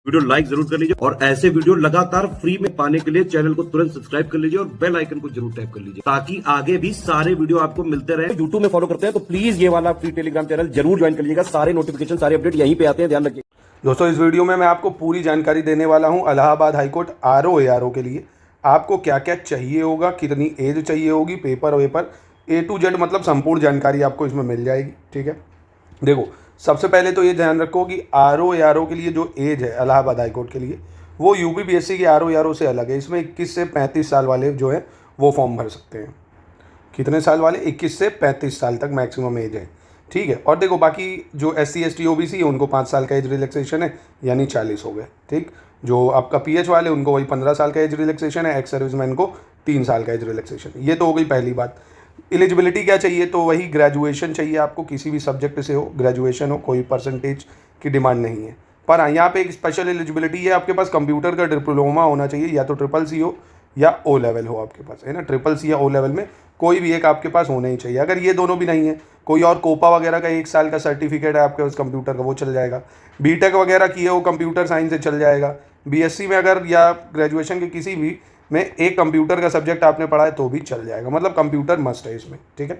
Video like जरूर कर लीजिए और ऐसे वीडियो लगातार फ्री में पाने के लिए चैनल को तुरंत सब्सक्राइब कर लीजिए और बेल आइकन को जरूर टैप कर लीजिए ताकि आगे भी सारे वीडियो आपको मिलते रहे। यूट्यूब में फॉलो करते हैं तो प्लीज ये वाला फ्री टेलीग्राम चैनल जरूर ज्वाइन कर लीजिएगा। सारे नोटिफिकेशन सारे अपडेट यहीं पे आते हैं, ध्यान रखिए। दोस्तों इस वीडियो में मैं आपको पूरी जानकारी देने वाला हूं इलाहाबाद हाईकोर्ट आरओ के लिए आपको क्या क्या चाहिए होगा, कितनी एज चाहिए होगी, paper vapour A to Z मतलब संपूर्ण जानकारी आपको इसमें मिल जाएगी। ठीक है, देखो सबसे पहले तो ये ध्यान रखो कि आरओ के लिए जो एज है इलाहाबाद हाईकोर्ट के लिए वो यूपीपीएससी के आरओ से अलग है। इसमें 21 से 35 साल वाले जो है वो फॉर्म भर सकते हैं। कितने साल वाले? 21 से 35 साल तक मैक्सिमम एज है। ठीक है, और देखो बाकी जो SC ST OBC है उनको 5 साल का एज रिलैक्सेशन है, यानी 40 हो गए। ठीक, जो आपका PH वाले उनको वही 15 साल का एज रिलैक्सेशन है, एक्स सर्विसमैन को 3 साल का एज रिलैक्सेशन। ये तो हो गई पहली बात। एलिजिबिलिटी क्या चाहिए? तो वही ग्रेजुएशन चाहिए आपको, किसी भी सब्जेक्ट से हो, ग्रेजुएशन हो, कोई परसेंटेज की डिमांड नहीं है। पर हाँ, यहाँ पे एक स्पेशल एलिजिबिलिटी है, आपके पास कंप्यूटर का डिप्लोमा होना चाहिए, या तो CCC हो या O लेवल हो आपके पास, है ना। CCC या O लेवल में कोई भी एक आपके पास होना ही चाहिए। अगर ये दोनों भी नहीं है, कोई और कोपा वगैरह का 1 साल का सर्टिफिकेट है आपके पास कंप्यूटर का, वो चल जाएगा। BTech वगैरह किए हो कंप्यूटर साइंस से चल जाएगा। BSc में अगर या ग्रेजुएशन के किसी भी में एक कंप्यूटर का सब्जेक्ट आपने पढ़ा है तो भी चल जाएगा, मतलब कंप्यूटर मस्ट है इसमें। ठीक है,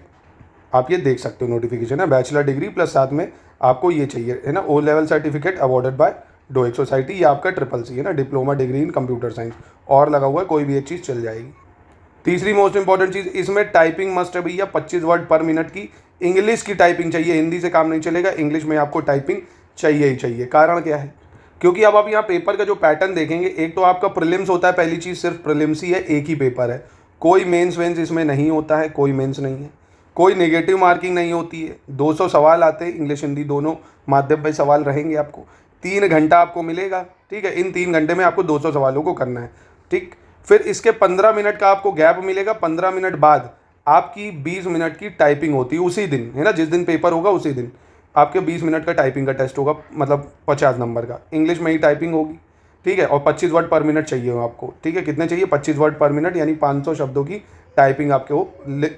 आप ये देख सकते हो नोटिफिकेशन है, बैचलर डिग्री प्लस साथ में आपको ये चाहिए, है ना, O level certificate awarded by DOEACC society, या आपका CCC है ना, diploma degree in computer science, और लगा हुआ है, कोई भी एक चीज़ चल जाएगी। तीसरी मोस्ट इंपॉर्टेंट चीज़, इसमें टाइपिंग मस्ट है भैया, 25 वर्ड पर मिनट की इंग्लिश की टाइपिंग चाहिए। हिंदी से काम नहीं चलेगा, इंग्लिश में आपको टाइपिंग चाहिए ही चाहिए। कारण क्या है? क्योंकि अब आप यहाँ पेपर का जो पैटर्न देखेंगे, एक तो आपका प्रीलिम्स होता है, पहली चीज़ सिर्फ प्रीलिम्स ही है, एक ही पेपर है, कोई मेंस वेंस इसमें नहीं होता है, कोई मेंस नहीं है, कोई नेगेटिव मार्किंग नहीं होती है। 200 सवाल आते हैं, इंग्लिश हिंदी दोनों माध्यम पे सवाल रहेंगे आपको। 3 घंटा आपको मिलेगा। ठीक है, इन 3 घंटे में आपको 200 सवालों को करना है। ठीक, फिर इसके 15 मिनट का आपको गैप मिलेगा। 15 मिनट बाद आपकी 20 मिनट की टाइपिंग होती है उसी दिन, है ना, जिस दिन पेपर होगा उसी दिन आपके 20 मिनट का टाइपिंग का टेस्ट होगा, मतलब 50 नंबर का इंग्लिश में ही टाइपिंग होगी। ठीक है, और 25 वर्ड पर मिनट चाहिए हो आपको। ठीक है, कितने चाहिए? 25 वर्ड पर मिनट, यानी 500 शब्दों की टाइपिंग आपको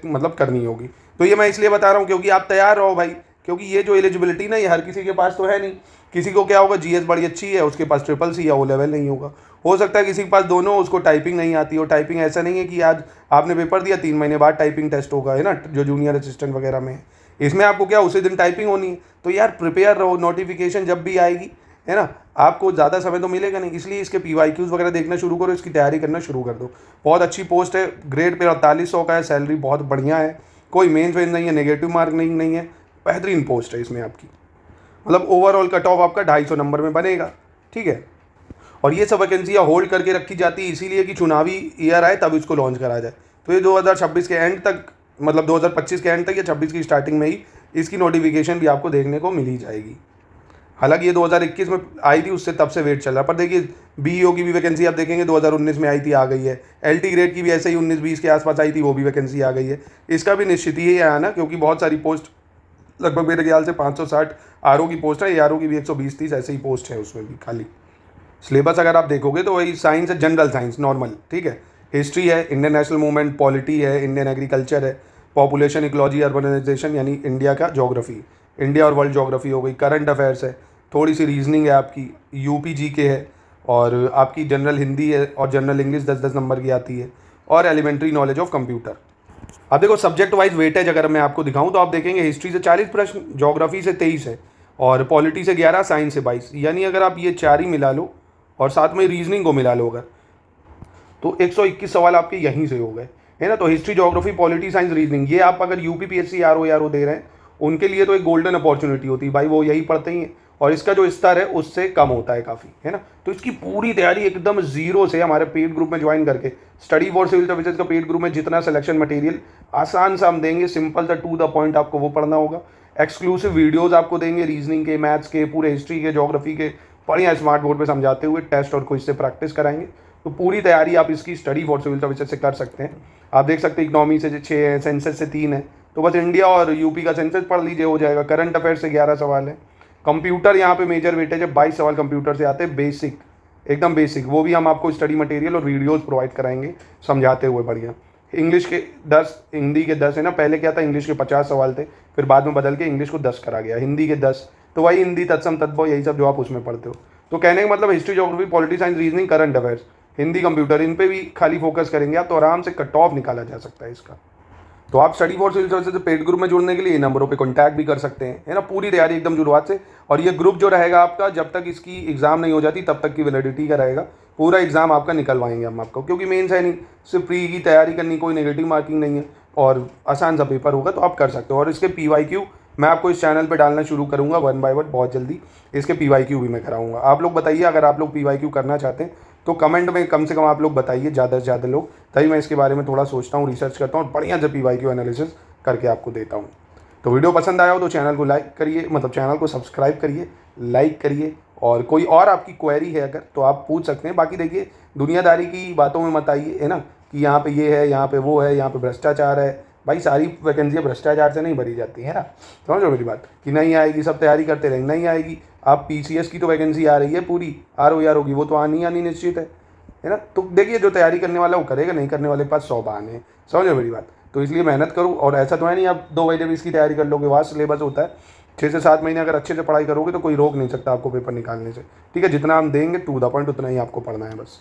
मतलब करनी होगी। तो ये मैं इसलिए बता रहा हूँ क्योंकि आप तैयार रहो भाई, क्योंकि ये जो एलिजिबिलिटी ना, ये हर किसी के पास तो है नहीं। किसी को क्या होगा, GS बड़ी अच्छी है, उसके पास CCC या O लेवल नहीं होगा। हो सकता है किसी के पास दोनों, उसको टाइपिंग नहीं आती हो। टाइपिंग ऐसा नहीं है कि आज आपने पेपर दिया 3 महीने बाद टाइपिंग टेस्ट होगा, है ना, जो जूनियर असिस्टेंट वगैरह में है। इसमें आपको क्या उसी दिन टाइपिंग होनी है। तो यार प्रिपेयर रहो, नोटिफिकेशन जब भी आएगी, है ना, आपको ज़्यादा समय तो मिलेगा नहीं, इसलिए इसके PYQs वगैरह देखना शुरू करो, इसकी तैयारी करना शुरू कर दो। बहुत अच्छी पोस्ट है, ग्रेड पे 4800 का है, सैलरी बहुत बढ़िया है, कोई मेंस वेंस नहीं है, नेगेटिव मार्किंग नहीं है, बेहतरीन पोस्ट है इसमें आपकी। मतलब ओवरऑल कट ऑफ आपका 250 नंबर में बनेगा। ठीक है, और ये सब वैकेंसियाँ होल्ड करके रखी जाती है इसीलिए कि चुनावी ईयर आए तब इसको लॉन्च करा जाए। तो ये 2026 के एंड तक, मतलब 2025 के एंड तक या 26 की स्टार्टिंग में ही इसकी नोटिफिकेशन भी आपको देखने को मिल ही जाएगी। हालांकि ये 2021 में आई थी, उससे तब से वेट चल रहा। पर देखिए BEO की भी वैकेंसी आप देखेंगे 2019 में आई थी, आ गई है। LT ग्रेड की भी ऐसे ही 19-20 के आसपास आई थी, वो भी वैकेंसी आ गई है। इसका भी निश्चित ही है आना, क्योंकि बहुत सारी पोस्ट, लगभग मेरे ख्याल से 560 RO की पोस्ट है, ARO की भी 120-30 ऐसे ही पोस्ट है उसमें भी खाली। सिलेबस अगर आप देखोगे तो वही साइंस है, जनरल साइंस नॉर्मल। ठीक है, हिस्ट्री है, इंडियन नेशनल मूवमेंट, पॉलिटी है, इंडियन एग्रीकल्चर है, पॉपुलेशन इकोलॉजी अर्बनाइजेशन यानी इंडिया का ज्योग्राफी, इंडिया और वर्ल्ड ज्योग्राफी हो गई, करंट अफेयर्स है, थोड़ी सी रीजनिंग है आपकी, UPG के है, और आपकी जनरल हिंदी है, और जनरल इंग्लिश 10-10 नंबर की आती है, और एलिमेंट्री नॉलेज ऑफ कंप्यूटर। अब देखो सब्जेक्ट वाइज वेटेज अगर मैं आपको दिखाऊं तो आप देखेंगे हिस्ट्री से 40 प्रश्न, ज्योग्राफी से 23 है, और पॉलिटी से 11, साइंस से 22, यानी अगर आप ये 4 ही मिला लो और साथ में रीजनिंग को मिला लो अगर, तो 121 सवाल आपके यहीं से हो गए, है ना। तो history, geography, polity, science, reasoning, ये आप अगर UPPSC RO दे रहे हैं उनके लिए तो एक गोल्डन अपॉर्चुनिटी होती है भाई, वो यही पढ़ते ही हैं, और इसका जो स्तर है उससे कम होता है काफ़ी, है ना। तो इसकी पूरी तैयारी एकदम जीरो से हमारे पेड ग्रुप में ज्वाइन करके, स्टडी फॉर सिविल सर्विसेज का पेड ग्रुप में जितना सिलेक्शन मटेरियल आसान सा हम देंगे, सिंपल सा टू द पॉइंट आपको वो पढ़ना होगा। एक्सक्लूसिव वीडियोज़ आपको देंगे, रीजनिंग के, मैथ्स के, पूरे हिस्ट्री के, ज्योग्राफी के, बढ़िया स्मार्ट बोर्ड पर समझाते हुए टेस्ट और क्विज से प्रैक्टिस कराएंगे। तो पूरी तैयारी आप इसकी स्टडी फॉर सिविल सर्विसेज से कर सकते हैं। आप देख सकते हैं इकोनॉमी से 6 है, सेंसस से 3 है, तो बस इंडिया और यूपी का सेंसस पढ़ लीजिए, हो जाएगा। करंट अफेयर से 11 सवाल है। कंप्यूटर यहाँ पे मेजर वेटेज है, 22 सवाल कंप्यूटर से आते हैं, बेसिक, एकदम बेसिक, वो भी हम आपको स्टडी मटेरियल और वीडियोस प्रोवाइड कराएंगे समझाते हुए बढ़िया। इंग्लिश के 10, हिंदी के 10 है ना, पहले क्या था इंग्लिश के 50 सवाल थे, फिर बाद में बदल के इंग्लिश को 10 करा गया, हिंदी के 10, तो वही हिंदी तत्सम तद्भव यही सब जो आप उसमें पढ़ते हो। तो कहने का मतलब history, geography, polity science, reasoning, current affairs, Hindi, computer, इन पे भी खाली फोकस करेंगे आप तो आराम से कट ऑफ निकाला जा सकता है इसका। तो आप study for civil services paid group में जुड़ने के लिए नंबरों पे कांटेक्ट भी कर सकते हैं, है ना। पूरी तैयारी एकदम शुरुआत से, और ये ग्रुप जो रहेगा आपका जब तक इसकी एग्जाम नहीं हो जाती तब तक की वैलिडिटी का रहेगा। पूरा एग्जाम आपका निकलवाएंगे हम आपको, क्योंकि मेंस है नहीं, सिर्फ प्री की तैयारी करनी, कोई नेगेटिव मार्किंग नहीं है और आसान सा पेपर होगा, तो आप कर सकते हो। और इसके PYQ मैं आपको इस चैनल पे डालना शुरू करूँगा 1 by 1 बहुत जल्दी। इसके PYQ भी मैं कराऊंगा। आप लोग बताइए अगर आप लोग PYQ करना चाहते हैं तो कमेंट में कम से कम आप लोग बताइए, ज़्यादा से ज़्यादा लोग, तभी मैं इसके बारे में थोड़ा सोचता हूँ, रिसर्च करता हूँ और बढ़िया से PYQ एनालिसिस करके आपको देता हूँ। तो वीडियो पसंद आया हो तो चैनल को लाइक करिए, मतलब चैनल को सब्सक्राइब करिए, लाइक करिए, और कोई और आपकी क्वेरी है अगर तो आप पूछ सकते हैं। बाकी देखिए दुनियादारी की बातों में मत आइए, है ना, कि यहाँ पे ये है, यहाँ पे वो है, यहाँ पे भ्रष्टाचार है। भाई सारी वैकेंसियाँ भ्रष्टाचार से नहीं भरी जाती है ना, समझो मेरी बात, कि नहीं आएगी, सब तैयारी करते रहेंगे, नहीं आएगी। आप PCS की तो वैकेंसी आ रही है पूरी, ROER होगी, वो तो आनी आनी निश्चित है ना। तो देखिए जो तैयारी करने वाला वो करेगा, नहीं करने वाले के पास 100 बहाने हैं, समझो मेरी बात। तो इसलिए मेहनत करो, और ऐसा तो है नहीं आप 2 महीने भी इसकी तैयारी कर लोगे, वास्ट सिलेबस होता है। 6 से 7 महीने अगर अच्छे से पढ़ाई करोगे तो कोई रोक नहीं सकता आपको पेपर निकालने से, ठीक है। जितना हम देंगे टू द पॉइंट उतना ही आपको पढ़ना है बस।